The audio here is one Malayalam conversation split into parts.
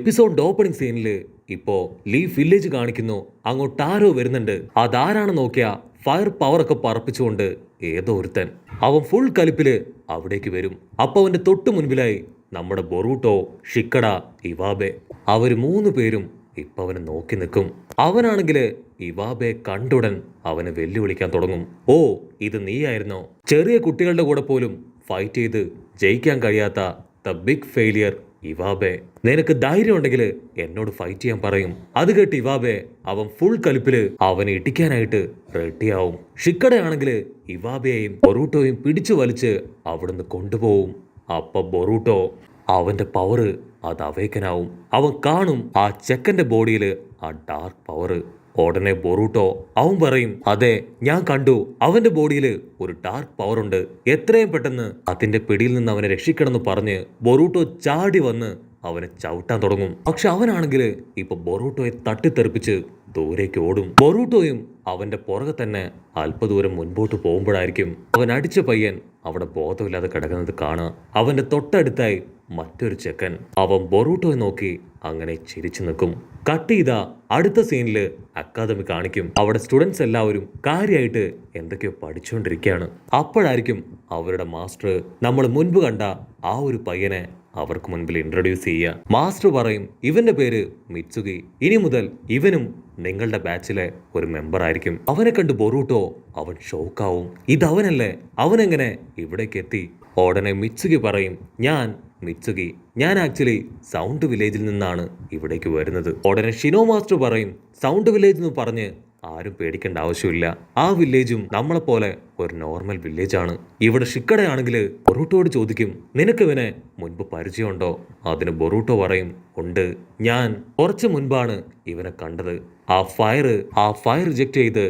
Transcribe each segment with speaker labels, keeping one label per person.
Speaker 1: എപ്പിസോഡ് ഓപ്പണിംഗ് സീനിൽ ഇപ്പോ ലീഫ് വില്ലേജ് കാണിക്കുന്നു. അങ്ങോട്ട് ആരോ വരുന്നുണ്ട്. അതാരാണ് നോക്കിയാ ഫയർ പവർ ഒക്കെ പറപ്പിച്ചുകൊണ്ട് ഏതോ ഒരുത്തൻ. അവൻ ഫുൾ കലിപ്പില് അവിടേക്ക് വരും. അപ്പൊ അവന്റെ തൊട്ടു മുൻപിലായി നമ്മുടെ ബൊറൂട്ടോ, ഷിക്കഡ, ഇവാബെ. അവര് മൂന്ന് പേരും ഇപ്പൊ അവനെ നോക്കി നിൽക്കും. അവനാണെങ്കില് ഇവാബെ കണ്ടുടൻ അവനെ വെല്ലുവിളിക്കാൻ തുടങ്ങും. ഓ, ഇത് നീയായിരുന്നോ? ചെറിയ കുട്ടികളുടെ കൂടെ പോലും ഫൈറ്റ് ചെയ്ത് ജയിക്കാൻ കഴിയാത്ത ദ ബിഗ് ഫെയിലിയർ ഇവാബെ. നിനക്ക് ധൈര്യം ഉണ്ടെങ്കിൽ എന്നോട് ഫൈറ്റ് ചെയ്യാൻ പറയും. അത് കേട്ട് ഇവാബെ അവൻ ഫുൾ കലിപ്പില് അവനെ ഇടിക്കാനായിട്ട് റെഡിയാവും. ഷിക്കടയാണെങ്കിൽ ഇവാബയെയും ബൊറൂട്ടോയും പിടിച്ചു വലിച്ച് അവിടുന്ന് കൊണ്ടുപോവും. അപ്പൊ ബൊറൂട്ടോ അവന്റെ പവർ അത് അവേക്കനാവും. അവൻ കാണും ആ ചെക്കന്റെ ബോഡിയില് ആ ഡാർക്ക് പവർ. ഉടനെ ബൊറൂട്ടോ അവൻ പറയും, അതെ ഞാൻ കണ്ടു, അവന്റെ ബോഡിയിൽ ഒരു ഡാർക്ക് പവർ ഉണ്ട്. എത്രയും പെട്ടെന്ന് അതിന്റെ പിടിയിൽ നിന്ന് അവനെ രക്ഷിക്കണമെന്ന് പറഞ്ഞ് ബൊറൂട്ടോ ചാടി വന്ന് അവനെ ചവിട്ടാൻ തുടങ്ങും. പക്ഷെ അവനാണെങ്കിൽ ഇപ്പൊ ബൊറൂട്ടോയെ തട്ടിത്തെറിപ്പിച്ച് ദൂരേക്ക് ഓടും. ബൊറൂട്ടോയും അവന്റെ പുറകെ തന്നെ അല്പദൂരം മുൻപോട്ട് പോകുമ്പോഴായിരിക്കും അവൻ അടിച്ച പയ്യൻ അവിടെ ബോധമില്ലാതെ കിടക്കുന്നത് കാണുക. അവന്റെ തൊട്ടടുത്തായി മറ്റൊരു ചെക്കൻ. അവൻ ബൊറൂട്ടോയെ നോക്കി അങ്ങനെ ചിരിച്ചു നിൽക്കും. കട്ട് ചെയ്ത അടുത്ത സീനില് അക്കാദമി കാണിക്കും. അവിടെ സ്റ്റുഡൻസ് എല്ലാവരും കാര്യമായിട്ട് എന്തൊക്കെയോ പഠിച്ചുകൊണ്ടിരിക്കുകയാണ്. അപ്പോഴായിരിക്കും അവരുടെ മാസ്റ്റർ നമ്മൾ മുൻപ് കണ്ട ആ ഒരു പയ്യനെ അവർക്ക് മുൻപിൽ ഇൻട്രൊഡ്യൂസ് ചെയ്യുക. മാസ്റ്റർ പറയും, ഇവന്റെ പേര് മിറ്റ്സുഗി. ഇനി മുതൽ ഇവനും നിങ്ങളുടെ ബാച്ചിലെ ഒരു മെമ്പർ ആയിരിക്കും. അവനെ കണ്ട് ബൊറൂട്ടോ അവൻ ഷോക്കാവും. ഇതവനല്ലേ? അവനെങ്ങനെ ഇവിടേക്ക് എത്തി? ഉടനെ മിറ്റ്സുഗി പറയും, ഞാൻ ആക്ച്വലി സൗണ്ട് വില്ലേജിൽ നിന്നാണ് ഇവിടേക്ക് വരുന്നത്. ഉടനെ ഷിനോ മാസ്റ്റർ പറയും, സൗണ്ട് വില്ലേജ് എന്ന് പറഞ്ഞ് ആരും പേടിക്കേണ്ട ആവശ്യമില്ല. ആ വില്ലേജും നമ്മളെപ്പോലെ ഒരു നോർമൽ വില്ലേജ് ആണ്. ഇവിടെ ഷിക്കടയാണെങ്കിൽ ബൊറൂട്ടോയോട് ചോദിക്കും, നിനക്ക് ഇവനെ മുൻപ് പരിചയമുണ്ടോ? അതിന് ബൊറൂട്ടോ പറയും, ഉണ്ട്, ഞാൻ കുറച്ച് മുൻപാണ് ഇവനെ കണ്ടത്. ആ ഫയർ റിജക്ട് ചെയ്ത്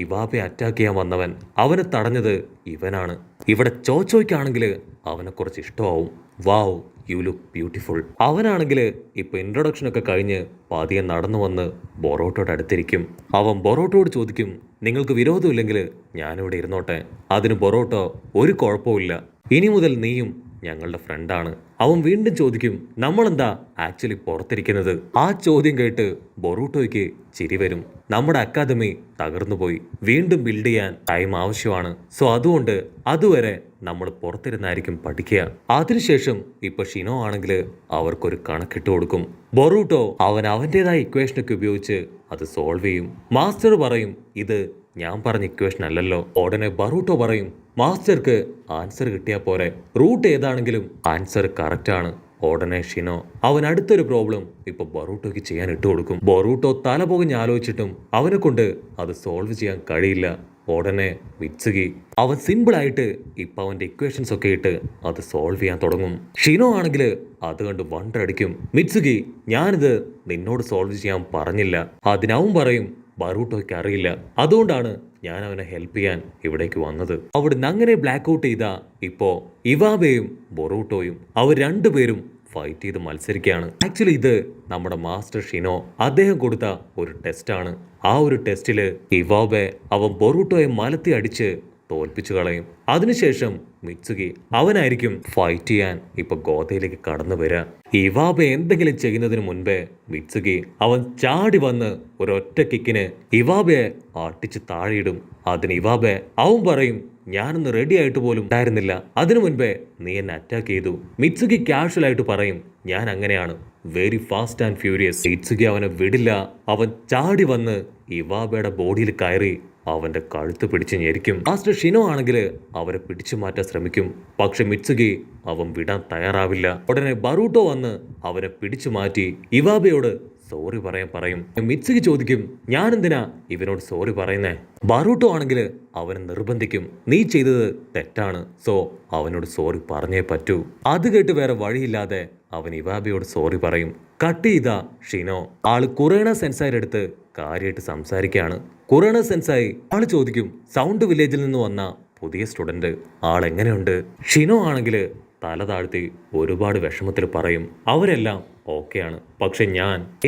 Speaker 1: ഇവാബെ അറ്റാക്ക് ചെയ്യാൻ വന്നവൻ, അവനെ തടഞ്ഞത് ഇവനാണ്. ഇവിടെ ചോയ്ക്കാണെങ്കിൽ അവനെ കുറച്ച് ഇഷ്ടമാവും. വാവ്, യു ലുക്ക് ബ്യൂട്ടിഫുൾ. അവനാണെങ്കിൽ ഇപ്പൊ ഇൻട്രൊഡക്ഷൻ ഒക്കെ കഴിഞ്ഞ് പതിയെ നടന്നു വന്ന് ബൊറോട്ടോയുടെ അടുത്തിരിക്കും. അവൻ ബൊറോട്ടോയോട് ചോദിക്കും, നിങ്ങൾക്ക് വിരോധമില്ലെങ്കിൽ ഞാനിവിടെ ഇരുന്നോട്ടെ. അതിന് ബൊറോട്ടോ, ഒരു കുഴപ്പമില്ല, ഇനി മുതൽ നീയും ഞങ്ങളുടെ ഫ്രണ്ടാണ്. അവൻ വീണ്ടും ചോദിക്കും, നമ്മളെന്താ ആക്ച്വലി പുറത്തിരിക്കുന്നത്? ആ ചോദ്യം കേട്ട് ബൊറൂട്ടോയ്ക്ക് ചിരി വരും. നമ്മുടെ അക്കാദമി തകർന്നുപോയി, വീണ്ടും ബിൽഡ് ചെയ്യാൻ ടൈം ആവശ്യമാണ്. സോ അതുകൊണ്ട് അതുവരെ നമ്മൾ പുറത്തിരുന്നായിരിക്കും പഠിക്കുക. അതിനുശേഷം ഇപ്പൊ ഷിനോ ആണെങ്കിൽ അവർക്കൊരു കണക്കിട്ട് കൊടുക്കും. ബൊറൂട്ടോ അവന്റേതായ ഇക്വേഷനൊക്കെ ഉപയോഗിച്ച് അത് സോൾവ് ചെയ്യും. മാസ്റ്റർ പറയും, ഇത് ഞാൻ പറഞ്ഞ ഇക്വേഷൻ അല്ലല്ലോ. ഉടനെ ബൊറൂട്ടോ പറയും, മാസ്റ്റർക്ക് ആൻസർ കിട്ടിയാൽ പോരെ, റൂട്ട് ഏതാണെങ്കിലും ആൻസർ കറക്റ്റ് ആണ്. ഉടനെ ഷിനോ അവൻ അടുത്തൊരു പ്രോബ്ലം ഇപ്പൊ ബൊറൂട്ടോയ്ക്ക് ചെയ്യാൻ ഇട്ട് കൊടുക്കും. ബൊറൂട്ടോ തല പുകഞ്ഞ് ആലോചിച്ചിട്ടും അവനെ കൊണ്ട് അത് സോൾവ് ചെയ്യാൻ കഴിയില്ല. ഉടനെ മിറ്റ്സുഗി അവൻ സിമ്പിളായിട്ട് ഇപ്പൊ അവന്റെ ഇക്വേഷൻസ് ഒക്കെ ഇട്ട് അത് സോൾവ് ചെയ്യാൻ തുടങ്ങും. ഷിനോ ആണെങ്കിൽ അത് കണ്ട് വണ്ടർ അടിക്കും. മിറ്റ്സുഗി, ഞാനിത് നിന്നോട് സോൾവ് ചെയ്യാൻ പറഞ്ഞില്ല. അതിനവൻ പറയും, ബൊറൂട്ടോയ്ക്ക് അറിയില്ല, അതുകൊണ്ടാണ് ഞാൻ അവനെ ഹെൽപ്പ് ചെയ്യാൻ ഇവിടേക്ക് വന്നത്. അവിടുന്ന് അങ്ങനെ ബ്ലാക്ക് ഔട്ട് ചെയ്ത ഇപ്പോ ഇവാബെയും ബൊറൂട്ടോയും അവർ രണ്ടുപേരും ഫൈറ്റ് ചെയ്ത് മത്സരിക്കുകയാണ്. ആക്ച്വലി ഇത് നമ്മുടെ മാസ്റ്റർ ഷിനോ അദ്ദേഹം കൊടുത്ത ഒരു ടെസ്റ്റാണ്. ആ ഒരു ടെസ്റ്റില് ഇവാബെ അവൻ ബൊറൂട്ടോയെ മലത്തി അടിച്ച് തോൽപ്പിച്ചു കളയും. അതിനുശേഷം മിറ്റ്സുഗി അവനായിരിക്കും ഫൈറ്റ് ചെയ്യാൻ ഇപ്പൊ ഗോതയിലേക്ക് കടന്നു വരിക. ഇവാബെ എന്തെങ്കിലും ചെയ്യുന്നതിന് മുൻപേ മിറ്റ്സുഗി അവൻ ചാടി വന്ന് ഒരൊറ്റ കിക്കിന് ഇവാബയെ അടിച്ച് താഴെയിടും. അതിന് ഇവാബെ അവൻ പറയും, ഞാനൊന്ന് റെഡി ആയിട്ട് പോലും ഉണ്ടായിരുന്നില്ല, അതിനു മുൻപേ നീ എന്നെ അറ്റാക്ക് ചെയ്തു. മിറ്റ്സുഗി കാഷ്വൽ ആയിട്ട് പറയും, ഞാൻ അങ്ങനെയാണ്, വെരി ഫാസ്റ്റ് ആൻഡ് ഫ്യൂരിയസ്. മിറ്റ്സുഗി അവനെ വിടില്ല. അവൻ ചാടി വന്ന് ഇവാബയുടെ ബോഡിയിൽ കയറി അവന്റെ കഴുത്ത് പിടിച്ച് ഞെരിക്കും. മാസ്റ്റർ ഷിനോ ആണെങ്കിൽ അവരെ പിടിച്ചു മാറ്റാൻ ശ്രമിക്കും. പക്ഷെ മിറ്റ്സുഗി അവൻ വിടാൻ തയ്യാറാവില്ല. ഉടനെ ബൊറൂട്ടോ വന്ന് അവനെ പിടിച്ചു മാറ്റി ഇവാബയോട് സോറി പറയാൻ പറയും. മിറ്റ്സുഗി ചോദിക്കും, ഞാൻ എന്തിനാ ഇവനോട് സോറി പറയുന്നേ? ബൊറൂട്ടോ ആണെങ്കിൽ അവനെ നിർബന്ധിക്കും, നീ ചെയ്തത് തെറ്റാണ്, സോ അവനോട് സോറി പറഞ്ഞേ പറ്റൂ. അത് കേട്ട് വേറെ വഴിയില്ലാതെ അവൻ ഇവാബയോട് സോറി പറയും. കട്ട് ചെയ്ത ഷിനോ ആള് കുറേണ സെൻസായുടെ അടുത്ത് കാര്യമായിട്ട് സംസാരിക്കുകയാണ്. കുറേണ സെൻസായി ആള് ചോദിക്കും, സൗണ്ട് വില്ലേജിൽ നിന്ന് വന്ന പുതിയ സ്റ്റുഡന്റ് ആളെങ്ങനെയുണ്ട്? ഷിനോ ആണെങ്കിൽ തല താഴ്ത്തി ഒരുപാട് വിഷമത്തിൽ പറയും, അവരെല്ലാം ഓക്കെയാണ്. പക്ഷെ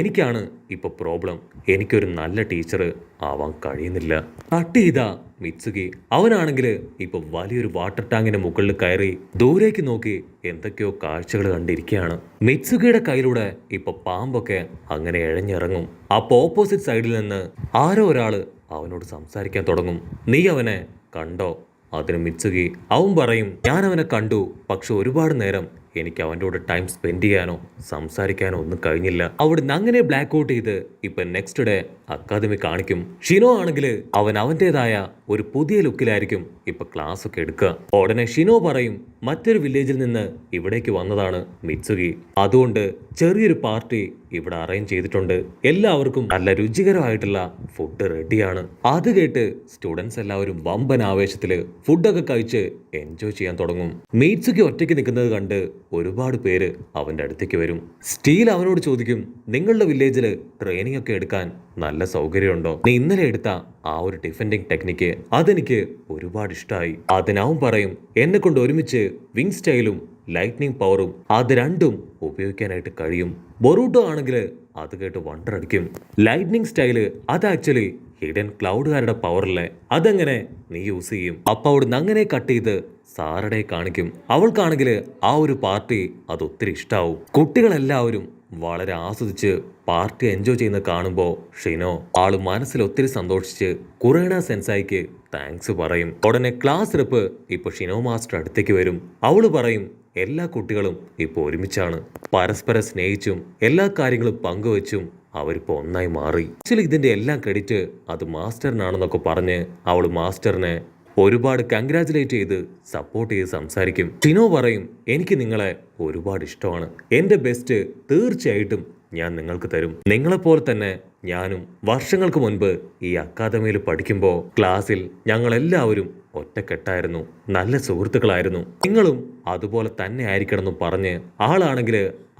Speaker 1: എനിക്കാണ് ഇപ്പൊ പ്രോബ്ലം. എനിക്കൊരു നല്ല ടീച്ചർ ആവാൻ കഴിയുന്നില്ല. കട്ട് ചെയ്ത മിത്സുകി അവനാണെങ്കിൽ ഇപ്പൊ വലിയൊരു വാട്ടർ ടാങ്കിന്റെ മുകളിൽ കയറി ദൂരേക്ക് നോക്കി എന്തൊക്കെയോ കാഴ്ചകൾ കണ്ടിരിക്കുകയാണ്. മിത്സുകിയുടെ കയ്യിലൂടെ ഇപ്പൊ പാമ്പൊക്കെ അങ്ങനെ ഇഴഞ്ഞിറങ്ങും. അപ്പൊ ഓപ്പോസിറ്റ് സൈഡിൽ നിന്ന് ആരോ ഒരാള് അവനോട് സംസാരിക്കാൻ തുടങ്ങും. നീ അവനെ കണ്ടോ? അതിന് മിത്സുകി അവൻ പറയും, ഞാൻ അവനെ കണ്ടു, പക്ഷെ ഒരുപാട് നേരം എനിക്ക് അവൻ്റെ കൂടെ ടൈം സ്പെൻഡ് ചെയ്യാനോ സംസാരിക്കാനോ ഒന്നും കഴിഞ്ഞില്ല. അവിടുന്ന് അങ്ങനെ ബ്ലാക്ക് ഔട്ട് ചെയ്ത് ഇപ്പൊ നെക്സ്റ്റ് ഡേ അക്കാദമി കാണിക്കും. ഷിനോ ആണെങ്കിൽ അവൻ അവൻ്റെതായ ഒരു പുതിയ ലുക്കിലായിരിക്കും ഇപ്പൊ ക്ലാസ് ഒക്കെ എടുക്കുക. ഉടനെ ഷിനോ പറയും, മറ്റൊരു വില്ലേജിൽ നിന്ന് ഇവിടേക്ക് വന്നതാണ് മിത്സുകി, അതുകൊണ്ട് ചെറിയൊരു പാർട്ടി ഇവിടെ അറേഞ്ച് ചെയ്തിട്ടുണ്ട്. എല്ലാവർക്കും നല്ല രുചികരമായിട്ടുള്ള ഫുഡ് റെഡിയാണ്. അത് കേട്ട് സ്റ്റുഡൻസ് എല്ലാവരും വമ്പൻ ആവേശത്തില് ഫുഡൊക്കെ കഴിച്ച് എൻജോയ് ചെയ്യാൻ തുടങ്ങും. മിത്സുകി ഒറ്റയ്ക്ക് നിൽക്കുന്നത് കണ്ട് ഒരുപാട് പേര് അവന്റെ അടുത്തേക്ക് വരും. സ്റ്റീൽ അവനോട് ചോദിക്കും, നിങ്ങളുടെ വില്ലേജില് ട്രെയിനിങ് ഒക്കെ എടുക്കാൻ നല്ല സൗകര്യമുണ്ടോ? നീ ഇന്നലെ എടുത്ത ആ ഒരു ഡിഫെൻഡിങ് ടെക്നിക്ക് അതെനിക്ക് ഒരുപാട് ഇഷ്ടമായി. അതിനവൻ പറയും, എന്നെ കൊണ്ട് ഒരുമിച്ച് വിങ് സ്റ്റൈലും ലൈറ്റ്നിങ് പവറും അത് രണ്ടും ഉപയോഗിക്കാനായിട്ട് കഴിയും. ബൊറൂട്ടോ ആണെങ്കിൽ അത് കേട്ട് വണ്ടർ അടിക്കും. ലൈറ്റ്നിങ് സ്റ്റൈല് അത് ആക്ച്വലി ഹിഡൻ ക്ലൗഡുകാരുടെ പവറല്ലേ, അതെങ്ങനെ നീ യൂസ് ചെയ്യും? അപ്പൊ അവിടുന്ന് അങ്ങനെ കട്ട് ചെയ്ത് സാറടെ കാണിക്കും. അവൾക്കാണെങ്കിൽ ആ ഒരു പാർട്ടി അത് ഒത്തിരി ഇഷ്ടാവും. കുട്ടികളെല്ലാവരും വളരെ ആസ്വദിച്ച് പാർട്ടി എൻജോയ് ചെയ്യുന്ന കാണുമ്പോൾ ഷിനോ ആള് മനസ്സിൽ ഒത്തിരി സന്തോഷിച്ച് കുറേണ സെൻസായിക്ക് താങ്ക്സ് പറയും. ഉടനെ ക്ലാസ് റെപ്പ് ഇപ്പൊ ഷിനോ മാസ്റ്റർ അടുത്തേക്ക് വരും. അവള് പറയും, എല്ലാ കുട്ടികളും ഇപ്പൊ ഒരുമിച്ചാണ്, പരസ്പരം സ്നേഹിച്ചും എല്ലാ കാര്യങ്ങളും പങ്കുവെച്ചും അവരിപ്പോ ഒന്നായി മാറി. ആക്ച്വലി ഇതിന്റെ എല്ലാം ക്രെഡിറ്റ് അത് മാസ്റ്ററിനാണെന്നൊക്കെ പറഞ്ഞ് അവള് മാസ്റ്ററിനെ ഒരുപാട് കൺഗ്രാജുലേറ്റ് ചെയ്ത് സപ്പോർട്ട് ചെയ്ത് സംസാരിക്കും. ഷിനോ പറയും, എനിക്ക് നിങ്ങളെ ഒരുപാട് ഇഷ്ടമാണ്, എൻ്റെ ബെസ്റ്റ് തീർച്ചയായിട്ടും ഞാൻ നിങ്ങൾക്ക് തരും. നിങ്ങളെപ്പോലെ തന്നെ ഞാനും വർഷങ്ങൾക്ക് മുൻപ് ഈ അക്കാദമിയിൽ പഠിക്കുമ്പോൾ ക്ലാസ്സിൽ ഞങ്ങൾ എല്ലാവരും ഒറ്റക്കെട്ടായിരുന്നു, നല്ല സുഹൃത്തുക്കളായിരുന്നു. നിങ്ങളും അതുപോലെ തന്നെ ആയിരിക്കണമെന്ന് പറഞ്ഞ് ആളാണെങ്കിൽ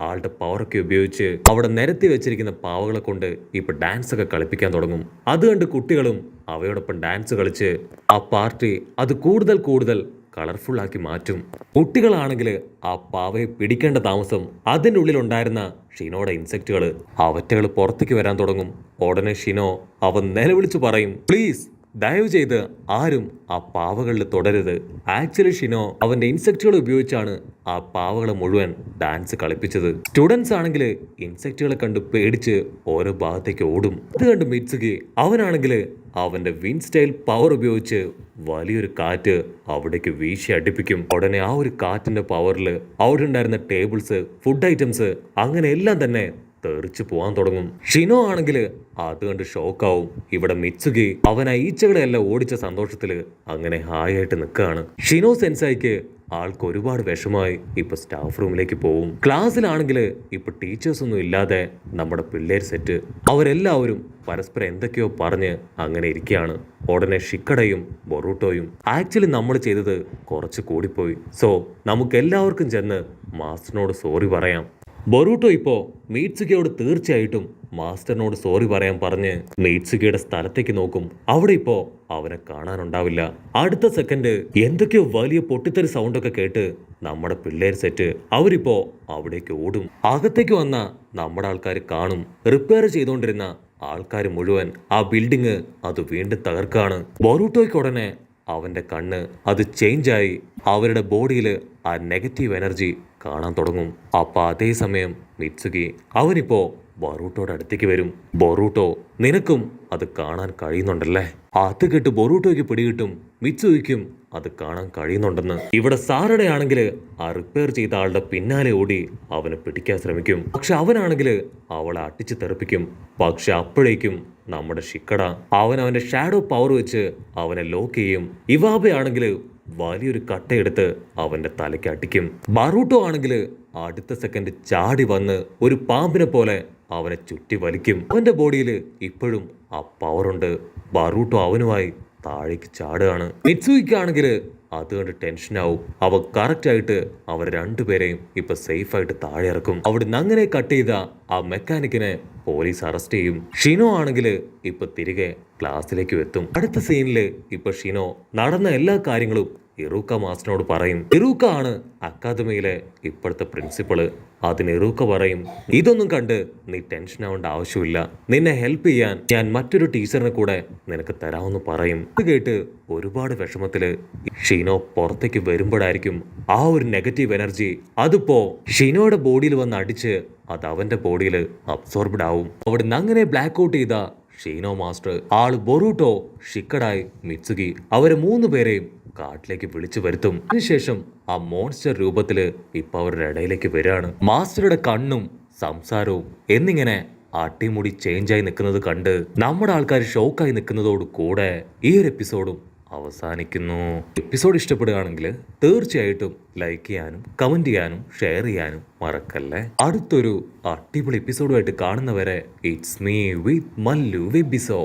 Speaker 1: ആളുടെ പവറൊക്കെ ഉപയോഗിച്ച് അവിടെ നിരത്തി വെച്ചിരിക്കുന്ന പാവകളെ കൊണ്ട് ഇപ്പൊ ഡാൻസ് ഒക്കെ കളിപ്പിക്കാൻ തുടങ്ങും. അത് കണ്ട് കുട്ടികളും അവയോടൊപ്പം ഡാൻസ് കളിച്ച് ആ പാർട്ടി അത് കൂടുതൽ കൂടുതൽ കളർഫുൾ ആക്കി മാറ്റും. കുട്ടികളാണെങ്കിൽ ആ പാവയെ പിടിക്കേണ്ട താമസം അതിൻ്റെ ഉള്ളിലുണ്ടായിരുന്ന ഷിനോയുടെ ഇൻസെക്റ്റുകൾ അവറ്റകൾ പുറത്തേക്ക് വരാൻ തുടങ്ങും. ഉടനെ ഷിനോ അവൻ നിലവിളിച്ചു പറയും, പ്ലീസ് ദയവ് ചെയ്ത് ആരും ആ പാവകളിൽ തുടരുത്. ആക്ച്വലി ഷിനോ അവന്റെ ഇൻസെക്റ്റുകൾ ഉപയോഗിച്ചാണ് ആ പാവകളെ മുഴുവൻ ഡാൻസ് കളിപ്പിച്ചത്. സ്റ്റുഡൻസ് ആണെങ്കിൽ ഇൻസെക്റ്റുകളെ കണ്ട് പേടിച്ച് ഓരോ ഭാഗത്തേക്ക് ഓടും. അത് കണ്ട് മിത്സുകി അവനാണെങ്കിൽ അവന്റെ വിൻ സ്റ്റൈൽ പവർ ഉപയോഗിച്ച് വലിയൊരു കാറ്റ് അവിടേക്ക് വീശി അടിപ്പിക്കും. ഉടനെ ആ ഒരു കാറ്റിന്റെ പവറിൽ അവിടെ ഉണ്ടായിരുന്ന ടേബിൾസ്, ഫുഡ് ഐറ്റംസ് അങ്ങനെ എല്ലാം തന്നെ തെറിച്ചു പോവാൻ തുടങ്ങും. ഷിനോ ആണെങ്കിൽ അത് കണ്ട് ഷോക്കാവും. ഇവിടെ മിത്സുകി അവൻ ആ ഈച്ചകളെല്ലാം ഓടിച്ച സന്തോഷത്തില് അങ്ങനെ ഹായായിട്ട് നിൽക്കുകയാണ്. ഷിനോ സെൻസായിക്ക് ആൾക്ക് ഒരുപാട് വിഷമായി ഇപ്പൊ സ്റ്റാഫ് റൂമിലേക്ക് പോവും. ക്ലാസ്സിലാണെങ്കിൽ ഇപ്പൊ ടീച്ചേഴ്സ് ഒന്നും ഇല്ലാതെ നമ്മുടെ പിള്ളേർ സെറ്റ് അവരെല്ലാവരും പരസ്പരം എന്തൊക്കെയോ പറഞ്ഞ് അങ്ങനെ ഇരിക്കുകയാണ്. ഉടനെ ഷിക്കടയും ബൊറൂട്ടോയും ആക്ച്വലി നമ്മൾ ചെയ്തത് കുറച്ച് കൂടിപ്പോയി, സോ നമുക്ക് എല്ലാവർക്കും ചെന്ന് മാസ്റ്ററിനോട് സോറി പറയാം. ബൊറൂട്ടോ ഇപ്പോ മീറ്റ്സുകിയോട് തീർച്ചയായിട്ടും മാസ്റ്ററിനോട് സോറി പറയാൻ പറഞ്ഞ് മീറ്റ്സുകിയുടെ സ്ഥലത്തേക്ക് നോക്കും. അവിടെ ഇപ്പോ അവനെ കാണാനുണ്ടാവില്ല. അടുത്ത സെക്കൻഡ് എന്തൊക്കെയോ വലിയ പൊട്ടിത്തെറി സൗണ്ടൊക്കെ കേട്ട് നമ്മുടെ പിള്ളേർ സെറ്റ് അവരിപ്പോ അവിടേക്ക് ഓടും. അകത്തേക്ക് വന്ന നമ്മുടെ ആൾക്കാർ കാണും, റിപ്പയർ ചെയ്തുകൊണ്ടിരുന്ന ആൾക്കാർ മുഴുവൻ ആ ബിൽഡിങ് അത് വീണ്ടും തകർക്കാണ്. ബൊറൂട്ടോയ്ക്ക് ഉടനെ അവന്റെ കണ്ണ് അത് ചേഞ്ചായി അവരുടെ ബോഡിയിൽ ആ നെഗറ്റീവ് എനർജി കാണാൻ തുടങ്ങും. അപ്പൊ അതേസമയം മിത്സുകി അവനിപ്പോ ബൊറൂട്ടോയുടെ അടുത്തേക്ക് വരും. ബൊറൂട്ടോ, നിനക്കും അത് കാണാൻ കഴിയുന്നുണ്ടല്ലേ? അത് കേട്ട് ബൊറൂട്ടോയ്ക്ക് പിടികിട്ടും മിത്സുകിക്കും അത് കാണാൻ കഴിയുന്നുണ്ടെന്ന്. ഇവിടെ സാറയുടെ ആണെങ്കിൽ ആ റിപ്പയർ ചെയ്ത ആളുടെ പിന്നാലെ ഓടി അവനെ പിടിക്കാൻ ശ്രമിക്കും. പക്ഷെ അവനാണെങ്കിൽ അവളെ അടിച്ചു തെറിപ്പിക്കും. പക്ഷെ അപ്പോഴേക്കും നമ്മുടെ ഷിക്കട അവന്റെ ഷാഡോ പവർ വെച്ച് അവനെ ലോക്ക് ചെയ്യും. ഇവാബയാണെങ്കിൽ വലിയൊരു കട്ടയെടുത്ത് അവന്റെ തലയ്ക്ക് അടിക്കും. ബറൂട്ടോ ആണെങ്കിൽ അടുത്ത സെക്കൻഡ് ചാടി വന്ന് ഒരു പാമ്പിനെ പോലെ അവനെ ചുറ്റി വലിക്കും. അവന്റെ ബോഡിയിൽ ഇപ്പോഴും ആ പവറുണ്ട്. ബറൂട്ടോ അവനുമായി താഴേക്ക് ചാടുകയാണ്. മിത്സുകിക്കാണെങ്കിൽ അത് കണ്ട് ടെൻഷനാവും. അവ കറക്റ്റ് ആയിട്ട് അവർ രണ്ടുപേരെയും ഇപ്പൊ സേഫ് ആയിട്ട് താഴെ ഇറക്കും. അവിടുന്ന് അങ്ങനെ കട്ട് ചെയ്ത ആ മെക്കാനിക്കിനെ പോലീസ് അറസ്റ്റ് ചെയ്യും. ഷിനോ ആണെങ്കിൽ ഇപ്പൊ തിരികെ ക്ലാസ്സിലേക്ക് എത്തും. അടുത്ത സീനില് ഇപ്പൊ ഷിനോ നടന്ന എല്ലാ കാര്യങ്ങളും ഇറൂക്ക മാസ്റ്ററിനോട് പറയും. ഇറൂക്ക ആണ് അക്കാദമിയിലെ ഇപ്പോഴത്തെ പ്രിൻസിപ്പള്. അതിന് ഇറൂക്ക പറയും, ഇതൊന്നും കണ്ട് നീ ടെൻഷൻ ആവേണ്ട ആവശ്യമില്ല, നിന്നെ ഹെൽപ്പ് ചെയ്യാൻ ഞാൻ മറ്റൊരു ടീച്ചറിനെ കൂടെ നിനക്ക് തരാമെന്ന് പറയും. ഇത് കേട്ട് ഒരുപാട് വിഷമത്തില് ഷീനോ പുറത്തേക്ക് വരുമ്പോഴായിരിക്കും ആ ഒരു നെഗറ്റീവ് എനർജി അതിപ്പോ ഷീനോയുടെ ബോഡിയിൽ വന്ന് അടിച്ച് അത് അവന്റെ ബോഡിയിൽ അബ്സോർബ്ഡ് ആവും. അവിടുന്ന് അങ്ങനെ ബ്ലാക്ക് ഔട്ട് ചെയ്ത ഷീനോ മാസ്റ്റർ ആള് ബൊറൂട്ടോ, ഷിക്കഡായി, മിത്സുകി അവരെ 3 പേരെയും കാട്ടിലേക്ക് വിളിച്ചു വരുത്തും. അതിനുശേഷം ആ മോൺസ്റ്റർ രൂപത്തില് ഇപ്പൊ അവരുടെ ഇടയിലേക്ക് വരികയാണ്. മാസ്റ്ററുടെ കണ്ണും സംസാരവും എന്നിങ്ങനെ അടിമുടി ചേഞ്ചായി നിൽക്കുന്നത് കണ്ട് നമ്മുടെ ആൾക്കാർ ഷോക്കായി നിൽക്കുന്നതോട് കൂടെ ഈ ഒരു എപ്പിസോഡും അവസാനിക്കുന്നു. എപ്പിസോഡ് ഇഷ്ടപ്പെടുകയാണെങ്കിൽ തീർച്ചയായിട്ടും ലൈക്ക് ചെയ്യാനും കമന്റ് ചെയ്യാനും ഷെയർ ചെയ്യാനും മറക്കല്ലേ. അടുത്തൊരു അടിപൊളി എപ്പിസോഡുമായിട്ട് കാണുന്നവരെ ഇറ്റ്സ് മീ വിത്ത് മല്ലു വെബിസോ.